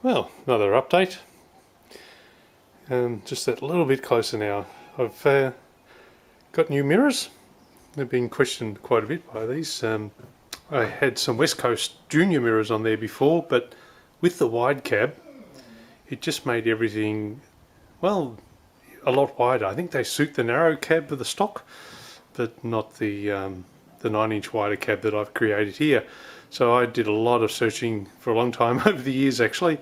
Well, another update. Just that little bit closer now. I've got new mirrors. They've been questioned quite a bit by these. I had some West Coast Junior mirrors on there before, but with the wide cab, it just made everything, well, a lot wider. I think they suit the narrow cab of the stock, but not the 9-inch wider cab that I've created here. So I did a lot of searching for a long time over the years actually,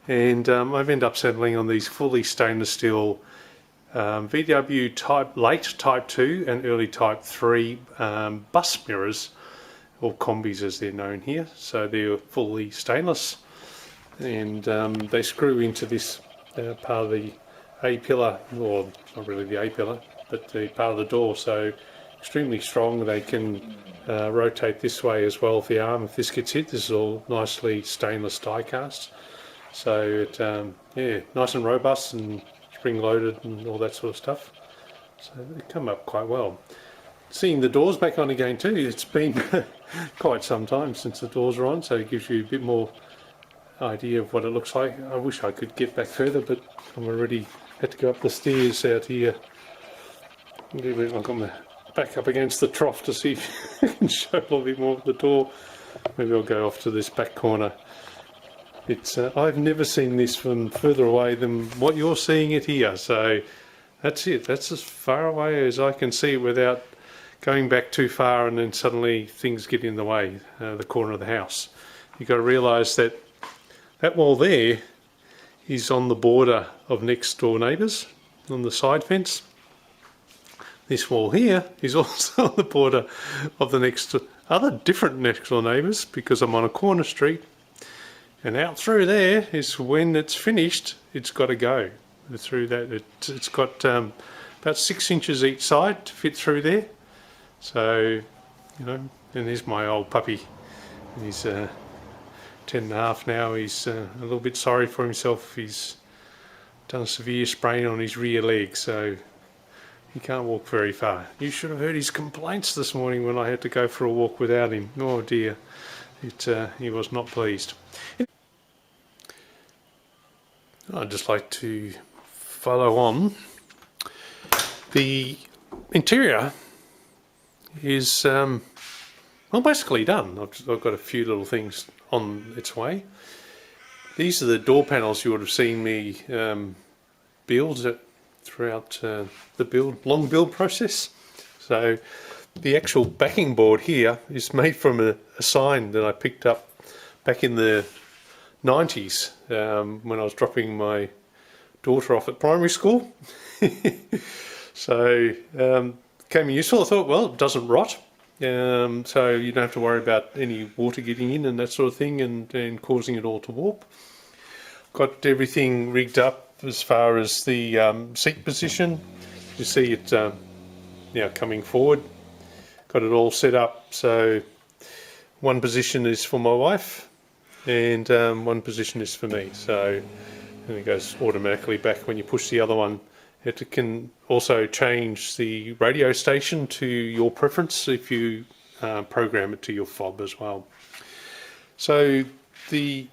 and I've ended up settling on these fully stainless steel VW late Type 2 and early Type 3 bus mirrors, or combis as they're known here. So they're fully stainless, and they screw into this part of the A-pillar, or not really the A-pillar, but the part of the door. So extremely strong. They can rotate this way as well. If this gets hit, this is all nicely stainless die cast. So it, yeah, nice and robust and spring loaded and all that sort of stuff. So they come up quite well. Seeing the doors back on again too, it's been quite some time since the doors are on, so it gives you a bit more idea of what it looks like. I wish I could get back further, but I'm already had to go up the stairs out here. I've got my back up against the trough to see if I can show a little bit more of the door. Maybe I'll go off to this back corner. It's I've never seen this from further away than what you're seeing it here, so that's it. That's as far away as I can see without going back too far and then suddenly things get in the way, the corner of the house. You've got to realise that that wall there is on the border of next door neighbours on the side fence. This wall here is also on the border of the other different next door neighbours, because I'm on a corner street, and out through there is, when it's finished, it's got to go through that. It's got about 6 inches each side to fit through there. So, you know, and here's my old puppy. He's 10 and a half now. He's a little bit sorry for himself. He's done a severe sprain on his rear leg, so he can't walk very far. You should have heard his complaints this morning when I had to go for a walk without him. Oh dear, he was not pleased. I'd just like to follow on. The interior is well, basically done. I've got a few little things on its way. These are the door panels you would have seen me build throughout the long build process. So the actual backing board here is made from a sign that I picked up back in the 90s when I was dropping my daughter off at primary school. So came in useful. I thought, well, it doesn't rot, so you don't have to worry about any water getting in and that sort of thing and causing it all to warp. Got everything rigged up as far as the seat position. You see it now coming forward. Got it all set up, so one position is for my wife and one position is for me. So, and it goes automatically back when you push the other one. It can also change the radio station to your preference if you program it to your fob as well. So the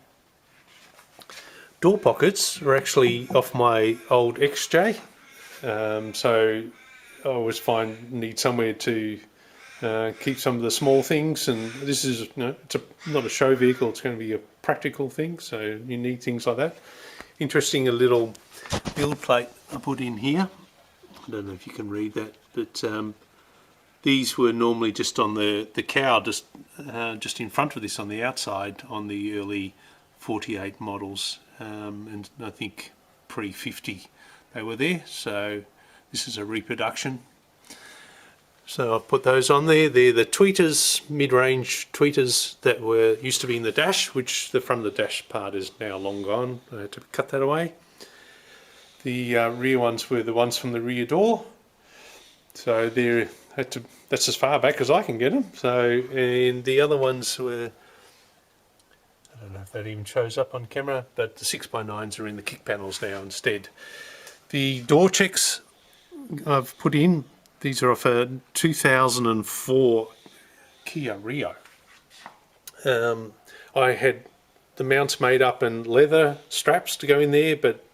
door pockets are actually off my old XJ. So I always need somewhere to keep some of the small things, and this is, you know, it's not a show vehicle, it's going to be a practical thing, so you need things like that. Interesting, a little build plate I put in here. I don't know if you can read that, but these were normally just on the cowl, just in front of this on the outside on the early 48 models, and I think pre-50 they were there, so this is a reproduction. So I've put those on there. They're the tweeters, mid-range tweeters that used to be in the dash, which the front of the dash part is now long gone. I had to cut that away. The rear ones were the ones from the rear door. So that's as far back as I can get them. So, and the other ones were, I don't know if that even shows up on camera, but the 6x9s are in the kick panels now instead. The door checks I've put in, these are off a 2004 Kia Rio. I had the mounts made up in leather straps to go in there, but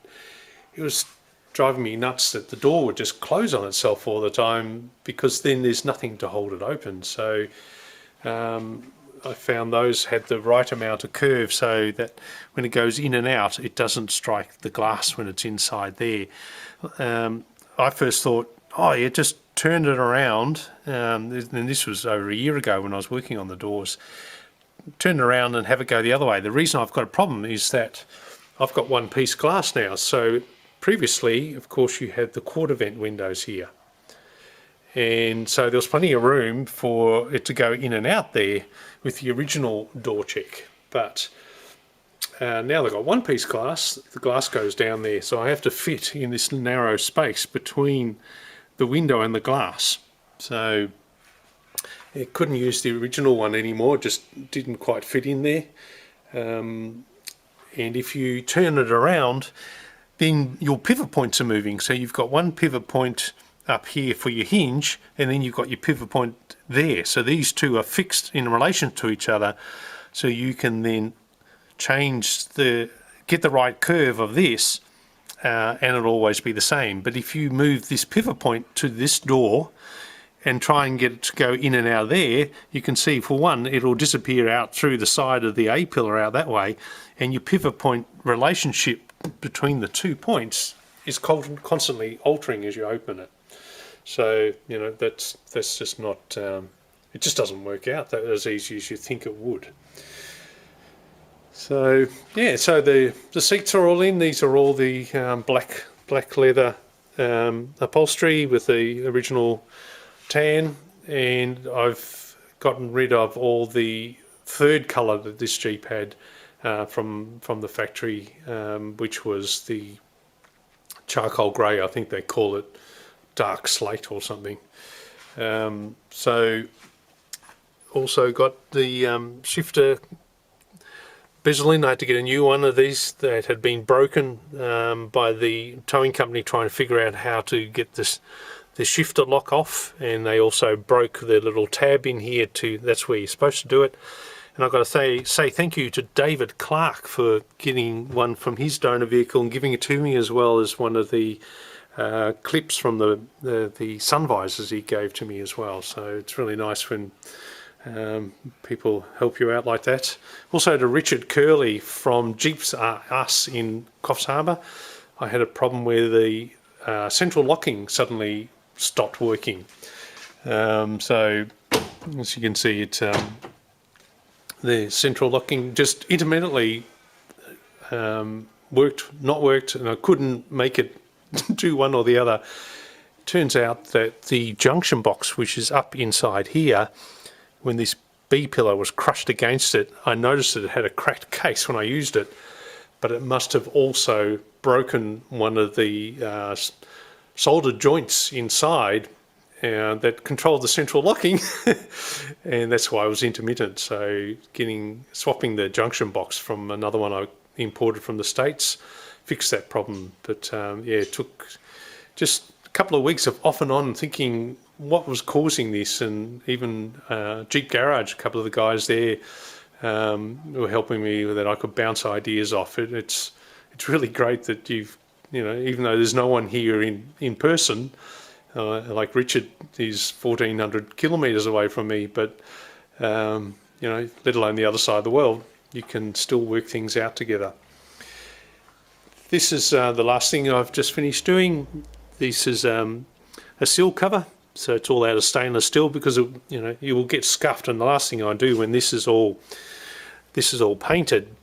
it was driving me nuts that the door would just close on itself all the time, because then there's nothing to hold it open. So I found those had the right amount of curve so that when it goes in and out, it doesn't strike the glass when it's inside there. I first thought, oh yeah, just turn it around, and this was over a year ago when I was working on the doors. Turn it around and have it go the other way. The reason I've got a problem is that I've got one piece glass now. So previously, of course, you had the quarter vent windows here, and so there was plenty of room for it to go in and out there with the original door check. But now they've got one piece glass, the glass goes down there, so I have to fit in this narrow space between the window and the glass. So it couldn't use the original one anymore, just didn't quite fit in there. And if you turn it around, then your pivot points are moving. So you've got one pivot point up here for your hinge, and then you've got your pivot point there. So these two are fixed in relation to each other, so you can then get the right curve of this, and it'll always be the same. But if you move this pivot point to this door and try and get it to go in and out there, you can see, for one, it'll disappear out through the side of the A-pillar out that way, and your pivot point relationship between the 2 points is constantly altering as you open it. So, you know, that's just not, it just doesn't work out that as easy as you think it would. So yeah, so the seats are all in. These are all the black leather upholstery with the original tan, and I've gotten rid of all the third colour that this Jeep had from the factory, which was the charcoal grey. I think they call it dark slate or something. So also got the shifter bezel in. I had to get a new one of these that had been broken by the towing company trying to figure out how to get the shifter lock off, and they also broke the little tab in here that's where you're supposed to do it. And I've got to say thank you to David Clark for getting one from his donor vehicle and giving it to me, as well as one of the clips from the sun visors he gave to me as well. So it's really nice when people help you out like that. Also to Richard Curley from Jeeps R Us in Coffs Harbour. I had a problem where the central locking suddenly stopped working. So as you can see, the central locking just intermittently not worked, and I couldn't make it do one or the other. Turns out that the junction box, which is up inside here, when this B pillar was crushed against it, I noticed that it had a cracked case when I used it, but it must have also broken one of the soldered joints inside that controlled the central locking, and that's why it was intermittent. So swapping the junction box from another one I imported from the States fixed that problem. But yeah, it took just a couple of weeks of off and on thinking what was causing this, and even Jeep Garage, a couple of the guys there were helping me that I could bounce ideas off. It's really great that even though there's no one here in person, like Richard is 1,400 kilometres away from me, but let alone the other side of the world, you can still work things out together. This is the last thing I've just finished doing. This is a seal cover, so it's all out of stainless steel, because you will get scuffed. And the last thing I do when this is all painted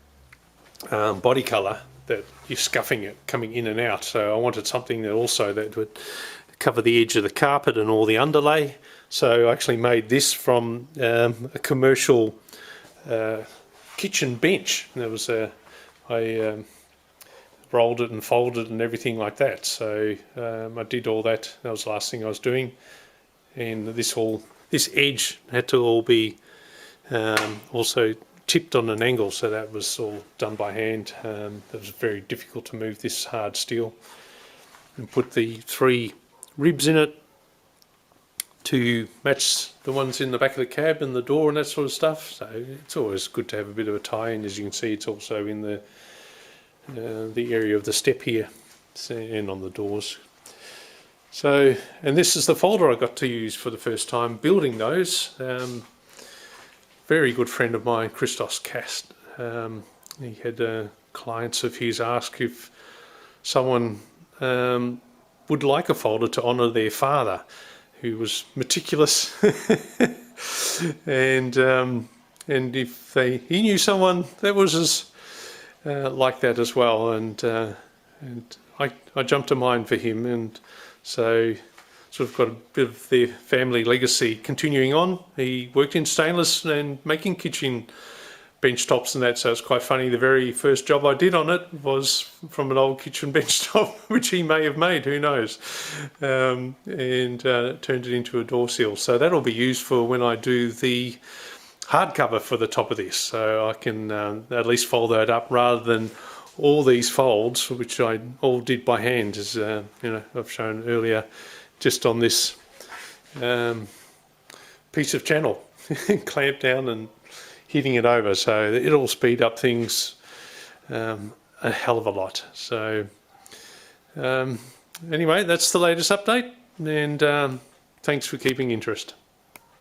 body colour, that you're scuffing it coming in and out. So I wanted something that would cover the edge of the carpet and all the underlay. So I actually made this from a commercial kitchen bench. There was I rolled it and folded and everything like that. So I did all that. That was the last thing I was doing. And this edge had to all be also tipped on an angle, so that was all done by hand. It was very difficult to move this hard steel. And put the 3 ribs in it to match the ones in the back of the cab and the door and that sort of stuff. So it's always good to have a bit of a tie-in. As you can see, it's also in the area of the step here and on the doors. So, and this is the folder I got to use for the first time building those. Very good friend of mine, Christos Cast. He had clients of his ask if someone would like a folder to honour their father, who was meticulous, and if he knew someone that was as like that as well, and I jumped to mind for him, and so sort of got a bit of their family legacy continuing on. He worked in stainless and making kitchen bench tops and that, so it's quite funny. The very first job I did on it was from an old kitchen bench top, which he may have made, who knows, and turned it into a door seal. So that'll be used for when I do the hardcover for the top of this, so I can at least fold that up rather than all these folds, which I all did by hand, as I've shown earlier, just on this piece of channel, clamped down and hitting it over. So it'll speed up things a hell of a lot. So anyway, that's the latest update, and thanks for keeping interest.